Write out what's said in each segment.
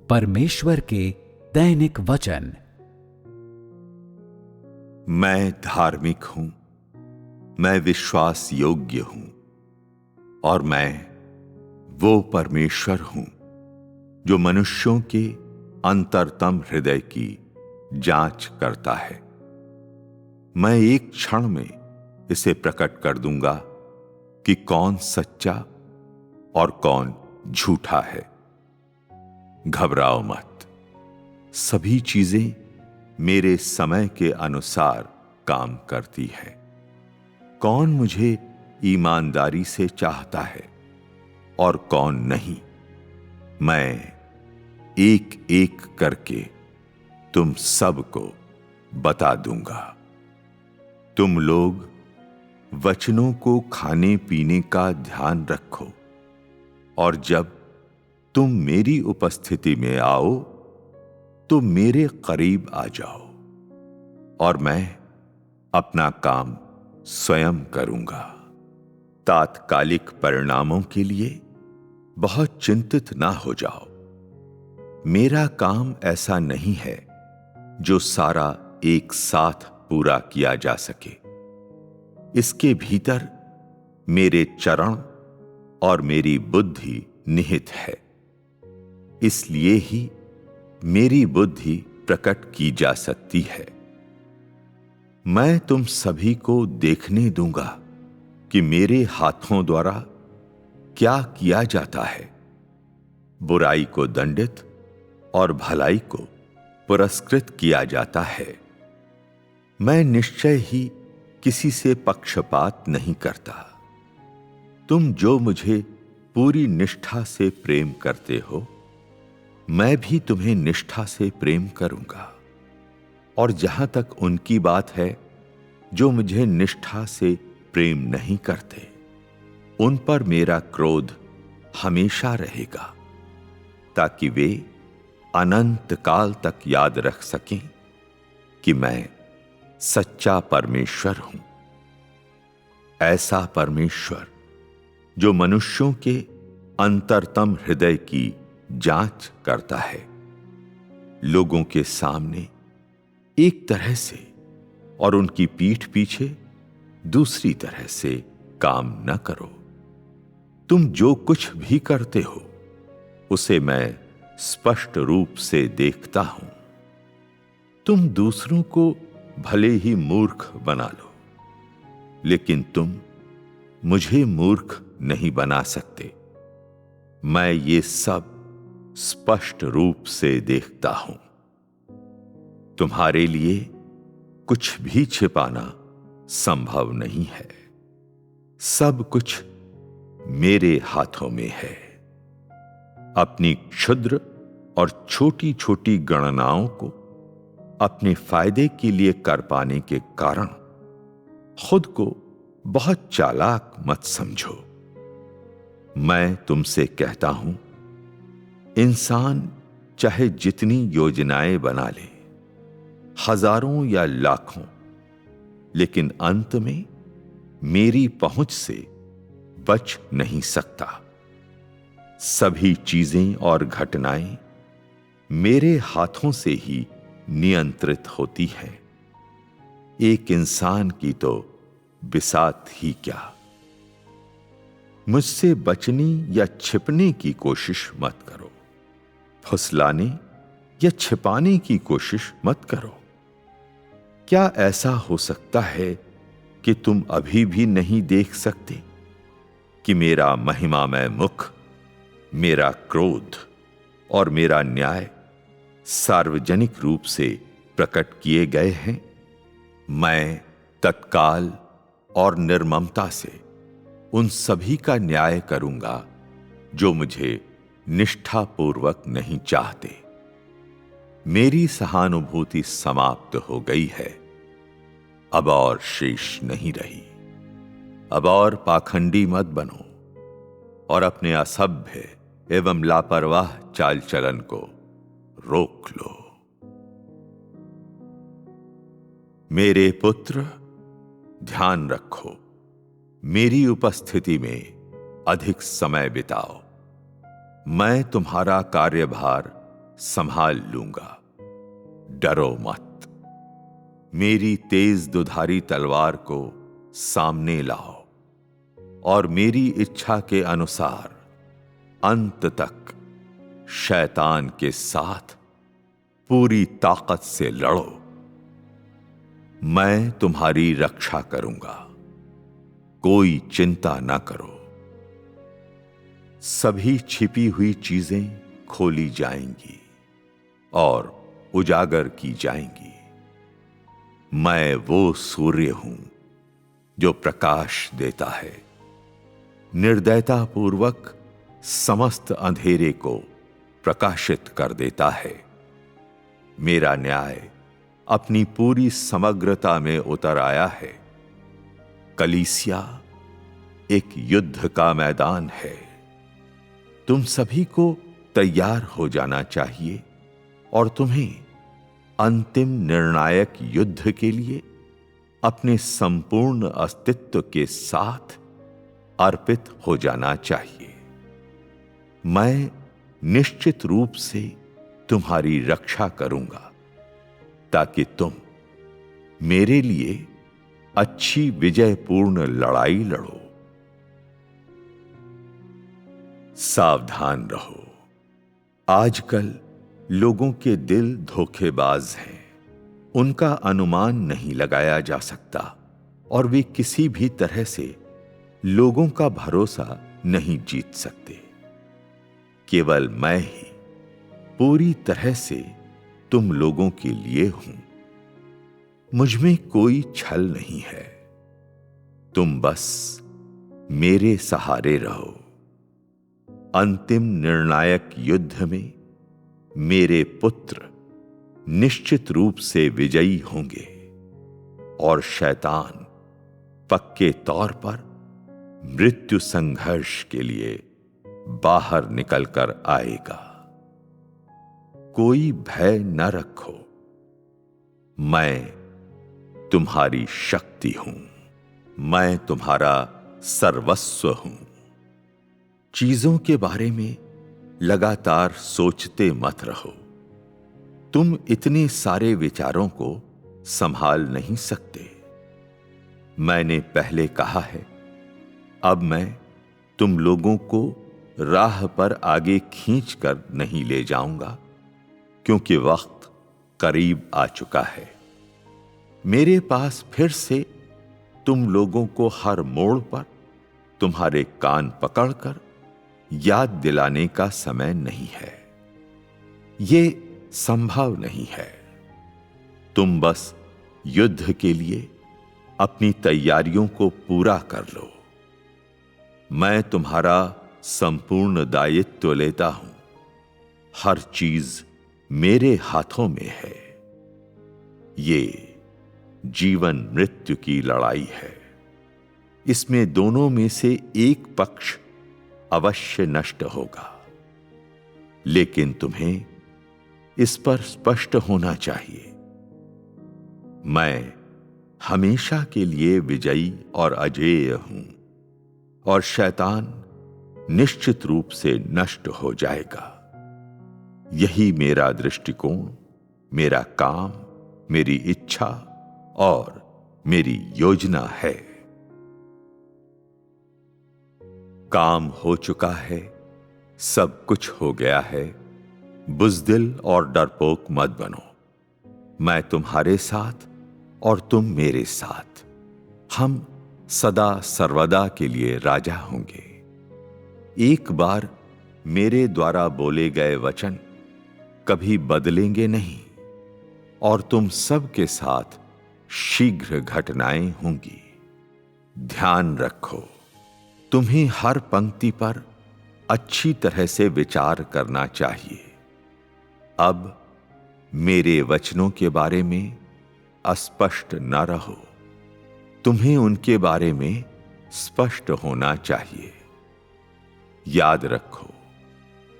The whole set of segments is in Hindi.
परमेश्वर के दैनिक वचन। मैं धार्मिक हूं, मैं विश्वास योग्य हूं और मैं वो परमेश्वर हूं जो मनुष्यों के अंतरतम हृदय की जांच करता है। मैं एक क्षण में इसे प्रकट कर दूंगा कि कौन सच्चा और कौन झूठा है। घबराओ मत, सभी चीजें मेरे समय के अनुसार काम करती है। कौन मुझे ईमानदारी से चाहता है और कौन नहीं, मैं एक एक करके तुम सबको बता दूंगा। तुम लोग वचनों को खाने पीने का ध्यान रखो और जब तुम मेरी उपस्थिति में आओ तो मेरे करीब आ जाओ और मैं अपना काम स्वयं करूंगा। तात्कालिक परिणामों के लिए बहुत चिंतित ना हो जाओ। मेरा काम ऐसा नहीं है जो सारा एक साथ पूरा किया जा सके। इसके भीतर मेरे चरण और मेरी बुद्धि निहित है, इसलिए ही मेरी बुद्धि प्रकट की जा सकती है। मैं तुम सभी को देखने दूंगा कि मेरे हाथों द्वारा क्या किया जाता है। बुराई को दंडित और भलाई को पुरस्कृत किया जाता है। मैं निश्चय ही किसी से पक्षपात नहीं करता। तुम जो मुझे पूरी निष्ठा से प्रेम करते हो, मैं भी तुम्हें निष्ठा से प्रेम करूंगा। और जहां तक उनकी बात है जो मुझे निष्ठा से प्रेम नहीं करते, उन पर मेरा क्रोध हमेशा रहेगा, ताकि वे अनंत काल तक याद रख सकें कि मैं सच्चा परमेश्वर हूं। ऐसा परमेश्वर जो मनुष्यों के अंतरतम हृदय की जांच करता है। लोगों के सामने एक तरह से और उनकी पीठ पीछे दूसरी तरह से काम न करो। तुम जो कुछ भी करते हो उसे मैं स्पष्ट रूप से देखता हूं। तुम दूसरों को भले ही मूर्ख बना लो, लेकिन तुम मुझे मूर्ख नहीं बना सकते। मैं ये सब स्पष्ट रूप से देखता हूं। तुम्हारे लिए कुछ भी छिपाना संभव नहीं है। सब कुछ मेरे हाथों में है। अपनी क्षुद्र और छोटी छोटी गणनाओं को अपने फायदे के लिए कर पाने के कारण खुद को बहुत चालाक मत समझो। मैं तुमसे कहता हूं, इंसान चाहे जितनी योजनाएं बना ले, हजारों या लाखों, लेकिन अंत में मेरी पहुंच से बच नहीं सकता। सभी चीजें और घटनाएं मेरे हाथों से ही नियंत्रित होती हैं। एक इंसान की तो बिसात ही क्या। मुझसे बचने या छिपने की कोशिश मत करो। फुसलाने या छिपाने की कोशिश मत करो। क्या ऐसा हो सकता है कि तुम अभी भी नहीं देख सकते कि मेरा महिमामय मुख, मेरा क्रोध और मेरा न्याय सार्वजनिक रूप से प्रकट किए गए हैं? मैं तत्काल और निर्ममता से उन सभी का न्याय करूंगा जो मुझे निष्ठापूर्वक नहीं चाहते। मेरी सहानुभूति समाप्त हो गई है, अब और शेष नहीं रही। अब और पाखंडी मत बनो और अपने असभ्य एवं लापरवाह चाल चलन को रोक लो। मेरे पुत्र, ध्यान रखो, मेरी उपस्थिति में अधिक समय बिताओ। मैं तुम्हारा कार्यभार संभाल लूंगा। डरो मत। मेरी तेज दुधारी तलवार को सामने लाओ और मेरी इच्छा के अनुसार अंत तक शैतान के साथ पूरी ताकत से लड़ो। मैं तुम्हारी रक्षा करूंगा, कोई चिंता ना करो। सभी छिपी हुई चीजें खोली जाएंगी और उजागर की जाएंगी। मैं वो सूर्य हूं जो प्रकाश देता है, निर्दयतापूर्वक समस्त अंधेरे को प्रकाशित कर देता है। मेरा न्याय अपनी पूरी समग्रता में उतर आया है। कलीसिया एक युद्ध का मैदान है। तुम सभी को तैयार हो जाना चाहिए और तुम्हें अंतिम निर्णायक युद्ध के लिए अपने संपूर्ण अस्तित्व के साथ अर्पित हो जाना चाहिए। मैं निश्चित रूप से तुम्हारी रक्षा करूंगा ताकि तुम मेरे लिए अच्छी विजयपूर्ण लड़ाई लड़ो। सावधान रहो। आजकल लोगों के दिल धोखेबाज हैं। उनका अनुमान नहीं लगाया जा सकता और वे किसी भी तरह से लोगों का भरोसा नहीं जीत सकते। केवल मैं ही पूरी तरह से तुम लोगों के लिए हूं। मुझ में कोई छल नहीं है। तुम बस मेरे सहारे रहो। अंतिम निर्णायक युद्ध में मेरे पुत्र निश्चित रूप से विजयी होंगे और शैतान पक्के तौर पर मृत्यु संघर्ष के लिए बाहर निकलकर आएगा। कोई भय न रखो। मैं तुम्हारी शक्ति हूं। मैं तुम्हारा सर्वस्व हूं। चीजों के बारे में लगातार सोचते मत रहो। तुम इतने सारे विचारों को संभाल नहीं सकते। मैंने पहले कहा है, अब मैं तुम लोगों को राह पर आगे खींचकर नहीं ले जाऊंगा, क्योंकि वक्त करीब आ चुका है। मेरे पास फिर से तुम लोगों को हर मोड़ पर तुम्हारे कान पकड़कर याद दिलाने का समय नहीं है। ये संभव नहीं है। तुम बस युद्ध के लिए अपनी तैयारियों को पूरा कर लो। मैं तुम्हारा संपूर्ण दायित्व लेता हूं। हर चीज मेरे हाथों में है। ये जीवन मृत्यु की लड़ाई है। इसमें दोनों में से एक पक्ष अवश्य नष्ट होगा, लेकिन तुम्हें इस पर स्पष्ट होना चाहिए। मैं हमेशा के लिए विजयी और अजेय हूं और शैतान निश्चित रूप से नष्ट हो जाएगा। यही मेरा दृष्टिकोण, मेरा काम, मेरी इच्छा और मेरी योजना है। काम हो चुका है, सब कुछ हो गया है। बुज़दिल और डरपोक मत बनो। मैं तुम्हारे साथ और तुम मेरे साथ। हम सदा सर्वदा के लिए राजा होंगे। एक बार मेरे द्वारा बोले गए वचन कभी बदलेंगे नहीं और तुम सब के साथ शीघ्र घटनाएं होंगी। ध्यान रखो, तुम्हें हर पंक्ति पर अच्छी तरह से विचार करना चाहिए। अब मेरे वचनों के बारे में अस्पष्ट न रहो। तुम्हें उनके बारे में स्पष्ट होना चाहिए। याद रखो,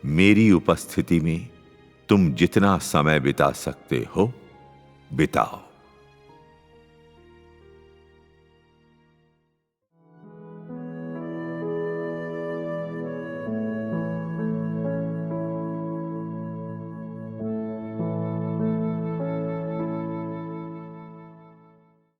मेरी उपस्थिति में तुम जितना समय बिता सकते हो, बिताओ।